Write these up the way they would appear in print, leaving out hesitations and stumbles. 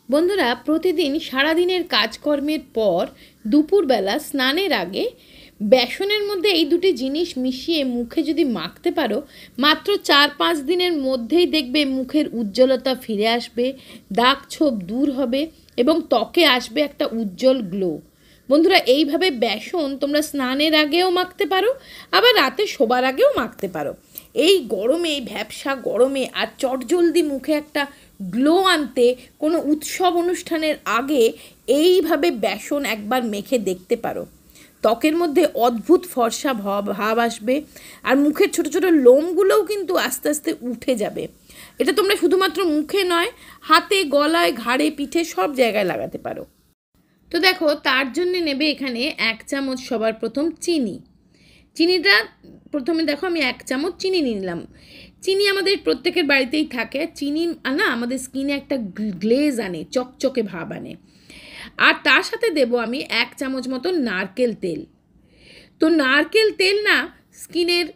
বন্ধুরা, প্রতিদিন সারাদিনের কাজকর্মের পর দুপুরবেলা স্নানের আগে বেসনের মধ্যে এই দুটি জিনিস মিশিয়ে মুখে যদি মাখতে পারো, মাত্র 4-5 দিনের মধ্যেই দেখবে মুখের উজ্জ্বলতা ফিরে আসবে, দাগ ছোপ দূর হবে এবং ত্বকে আসবে একটা উজ্জ্বল গ্লো। বন্ধুরা, এইভাবে বেসন তোমরা স্নানের আগেও মাখতে পারো, আবার রাতে শোবার আগেও মাখতে পারো। এই গরমে, এই ভ্যাপসা গরমে আর চটজলদি মুখে একটা গ্লো আনতে কোনো উৎসব অনুষ্ঠানের আগে এইভাবে বেসন একবার মেখে দেখতে পারো। ত্বকের মধ্যে অদ্ভুত ফর্সা ভাব আসবে আর মুখের ছোট ছোট লোমগুলোও কিন্তু আস্তে আস্তে উঠে যাবে। এটা তোমরা শুধুমাত্র মুখে নয়, হাতে, গলায়, ঘাড়ে, পিঠে সব জায়গায় লাগাতে পারো। তো দেখো, তার জন্য নেবে এখানে 1 চামচ সবার প্রথম চিনি। চিনিটা প্রথমে দেখো আমি 1 চামচ চিনি নিলাম। চিনি আমাদের প্রত্যেকের বাড়িতেই থাকে। চিনি না আমাদের স্কিনে একটা গ্লেজ আনে, চকচকে ভাব আনে। আর তার সাথে দেব আমি 1 চামচ মতো নারকেল তেল। তো নারকেল তেল না স্কিনের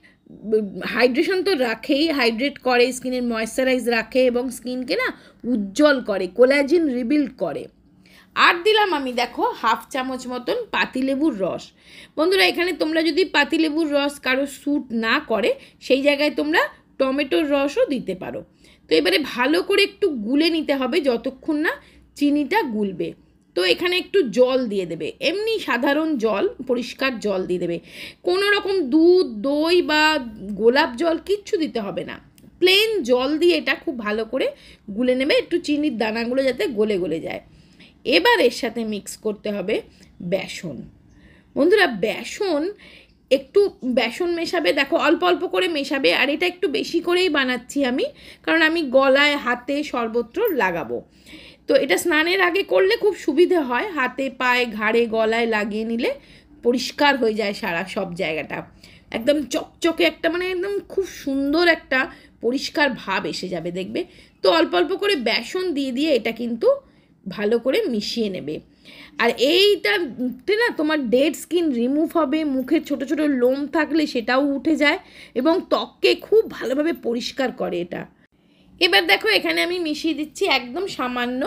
হাইড্রেশন তো রাখেই, হাইড্রেট করে, স্কিনের ময়েশ্চারাইজ রাখে এবং স্কিনকে না উজ্জ্বল করে, কোলাজেন রিবিল্ড করে। আর দিলাম আমি দেখো 1/2 চামচ মতন পাতিলেবুর রস। বন্ধুরা, এখানে তোমরা যদি পাতিলেবুর রস কারো স্যুট না করে, সেই জায়গায় তোমরা টমেটোর রসও দিতে পারো। তো এবারে ভালো করে একটু গুলে নিতে হবে যতক্ষণ না চিনিটা গুলবে। তো এখানে একটু জল দিয়ে দেবে, এমনি সাধারণ জল, পরিষ্কার জল দিয়ে দেবে। কোনো রকম দুধ, দই বা গোলাপ জল কিচ্ছু দিতে হবে না, প্লেন জল দিয়ে এটা খুব ভালো করে গুলে নেবে, একটু চিনির দানাগুলো যাতে গলে গলে যায়। এবার এর সাথে মিক্স করতে হবে বেসন। বন্ধুরা, বেসন মেশাবে, দেখো অল্প অল্প করে মেশাবে। আর এটা একটু বেশি করেই বানাচ্ছি আমি, কারণ আমি গলায়, হাতে সর্বত্র লাগাবো। তো এটা স্নানের আগে করলে খুব সুবিধে হয়, হাতে, পায়ে, ঘাড়ে, গলায় লাগিয়ে নিলে পরিষ্কার হয়ে যায় সব জায়গাটা, একদম চকচকে একটা, মানে একদম খুব সুন্দর একটা পরিষ্কার ভাব এসে যাবে দেখবে। তো অল্প অল্প করে বেসন দিয়ে দিয়ে এটা কিন্তু ভালো করে মিশিয়ে নেবে। আর এইটাতে না তোমার ডেড স্কিন রিমুভ হবে, মুখের ছোট ছোট লোম থাকলে সেটাও উঠে যায় এবং ত্বককে খুব ভালোভাবে পরিষ্কার করে এটা। এবার দেখো, এখানে আমি মিশিয়ে দিচ্ছি একদম সামান্য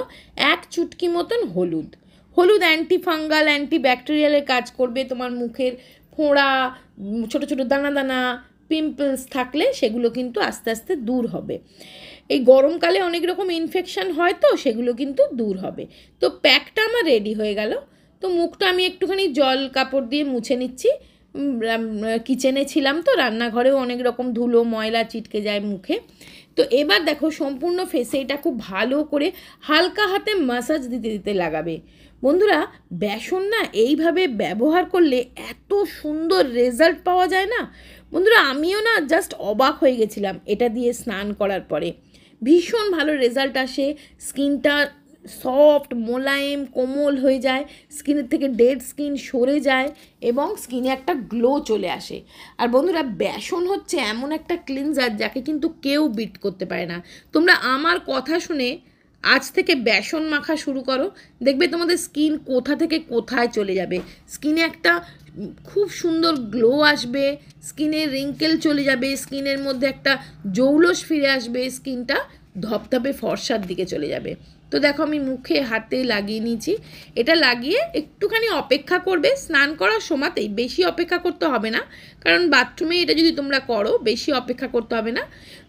1 চুটকি মতন হলুদ। হলুদ অ্যান্টি ফাঙ্গাল, অ্যান্টি ব্যাকটেরিয়ালের কাজ করবে। তোমার মুখের ফোঁড়া, ছোট ছোট দানা দানা পিম্পলস থাকলে সেগুলো কিন্তু আস্তে আস্তে দূর হবে। এই গরমকালে অনেক রকম ইনফেকশান হয়, তো সেগুলো কিন্তু দূর হবে। তো প্যাকটা আমার রেডি হয়ে গেল। তো মুখটা আমি একটুখানি জল কাপড় দিয়ে মুছে নিচ্ছি। কিচেনে ছিলাম তো, রান্নাঘরেও অনেক রকম ধুলো ময়লা চিটকে যায় মুখে। তো এবার দেখো সম্পূর্ণ ফেসে এটা খুব ভালো করে হালকা হাতে মাসাজ দিতে দিতে লাগাবে। বন্ধুরা, বেসন না এইভাবে ব্যবহার করলে এত সুন্দর রেজাল্ট পাওয়া যায় না। বন্ধুরা, আমিও না জাস্ট অবাক হয়ে গেছিলাম এটা দিয়ে স্নান করার পরে। ভীষণ ভালো রেজাল্ট আসে, স্কিনটা সফট, মোলায়েম, কোমল হয়ে যায়, স্কিনের থেকে ডেড স্কিন সরে যায় এবং স্কিনে একটা গ্লো চলে আসে। আর বন্ধুরা, বেসন হচ্ছে এমন একটা ক্লিনজার যাকে কিন্তু কেউ বিট করতে পারে না। তোমরা আমার কথা শুনে আজ থেকে বেসন মাখা শুরু করো, দেখবে তোমাদের স্কিন কোথা থেকে কোথায় চলে যাবে। স্কিনে একটা খুব সুন্দর গ্লো আসবে, স্কিনের রিঙ্কেল চলে যাবে, স্কিনের মধ্যে একটা জৌলস ফিরে আসবে, স্কিনটা ধপধপে ফর্সার দিকে চলে যাবে। তো দেখো আমি মুখে, হাতে লাগিয়ে নিয়েছি। এটা লাগিয়ে একটুখানি অপেক্ষা করবে স্নান করার সময়তেই, বেশি অপেক্ষা করতে হবে না, কারণ বাথরুমে এটা যদি তোমরা করো বেশি অপেক্ষা করতে হবে না।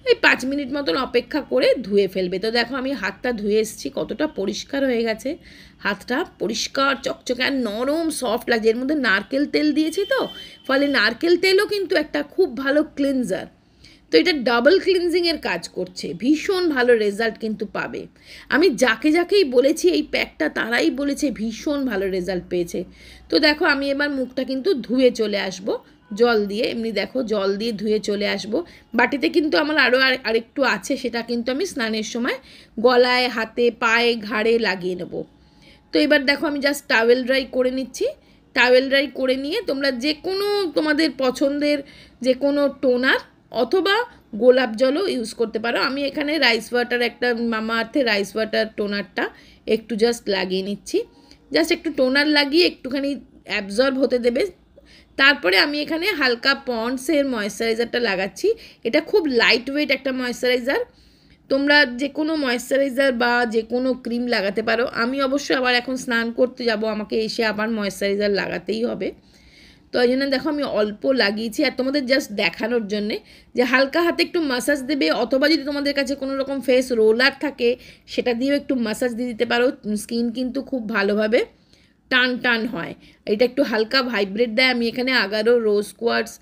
এই 5 মিনিট মতন অপেক্ষা করে ধুয়ে ফেলবে। তো দেখো আমি হাতটা ধুয়ে এসেছি, কতটা পরিষ্কার হয়ে গেছে। হাতটা পরিষ্কার, চকচকে আর নরম, সফট লাগছে। এর মধ্যে নারকেল তেল দিয়েছি, তো ফলে নারকেল তেলও কিন্তু একটা খুব ভালো ক্লিনজার। তো এটা ডাবল ক্লিনজিংয়ের কাজ করছে, ভীষণ ভালো রেজাল্ট কিন্তু পাবে। আমি যাকেই বলেছি এই প্যাকটা, তারাই বলেছে ভীষণ ভালো রেজাল্ট পেয়েছে। তো দেখো আমি এবার মুখটা কিন্তু ধুয়ে চলে আসবো জল দিয়ে, এমনি দেখো জল দিয়ে ধুয়ে চলে আসবো। বাটিতে কিন্তু আমার আরেকটু আছে, সেটা কিন্তু আমি স্নানের সময় গলায়, হাতে, পায়ে, ঘাড়ে লাগিয়ে নেব। তো এবার দেখো আমি জাস্ট টাওয়েল ড্রাই করে নিচ্ছি। টাওয়েল ড্রাই করে নিয়ে তোমরা যে কোনো তোমাদের পছন্দের যে কোনো টোনার অথবা গোলাপ জলও ইউজ করতে পারো। আমি এখানে রাইস ওয়াটার, একটা মামাআর্থের রাইস ওয়াটার টোনারটা একটু জাস্ট লাগিয়ে নিচ্ছি। জাস্ট একটু টোনার লাগিয়ে একটুখানি অ্যাবজর্ব হতে দেবে। তারপরে আমি এখানে হালকা পন্ডসের ময়েশ্চারাইজারটা লাগাচ্ছি। এটা খুব লাইট ওয়েট একটা ময়েশ্চারাইজার। তোমরা যে কোনো ময়েশ্চারাইজার বা যে কোনো ক্রিম লাগাতে পারো। আমি অবশ্য আবার এখন স্নান করতে যাব, আমাকে এসে আবার ময়েশ্চারাইজার লাগাতেই হবে। তো ওই জন্য দেখো আমি অল্প লাগিয়েছি, আর তোমাদের জাস্ট দেখানোর জন্যে যে হালকা হাতে একটু মাসাজ দেবে, অথবা যদি তোমাদের কাছে কোনো রকম ফেস রোলার থাকে সেটা দিয়েও একটু মাসাজ দিয়ে দিতে পারো। স্কিন কিন্তু খুব ভালোভাবে টান টান হয়, এটা একটু হালকা ভাইব্রেট দেয়। আমি এখানে আগারো রোজ কোয়ার্টস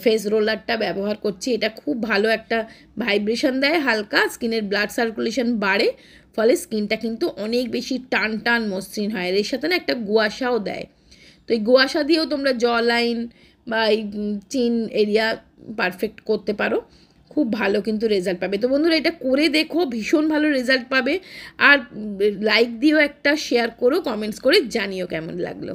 ফেস রোলারটা ব্যবহার করছি, এটা খুব ভালো একটা ভাইব্রেশন দেয়, হালকা স্কিনের ব্লাড সার্কুলেশন বাড়ে, ফলে স্কিনটা কিন্তু অনেক বেশি টান টান মসৃণ হয়। আর এর সাথে না একটা গুয়াশাও দেয়। তো এই গুয়াশা দিয়েও তোমরা জ লাইন বা এই চিন এরিয়া পারফেক্ট করতে পারো, খুব ভালো কিন্তু রেজাল্ট পাবে। তো বন্ধুরা এটা করে দেখো, ভীষণ ভালো রেজাল্ট পাবে। আর লাইক দিও, একটা শেয়ার করো, কমেন্টস করে জানিও কেমন লাগলো।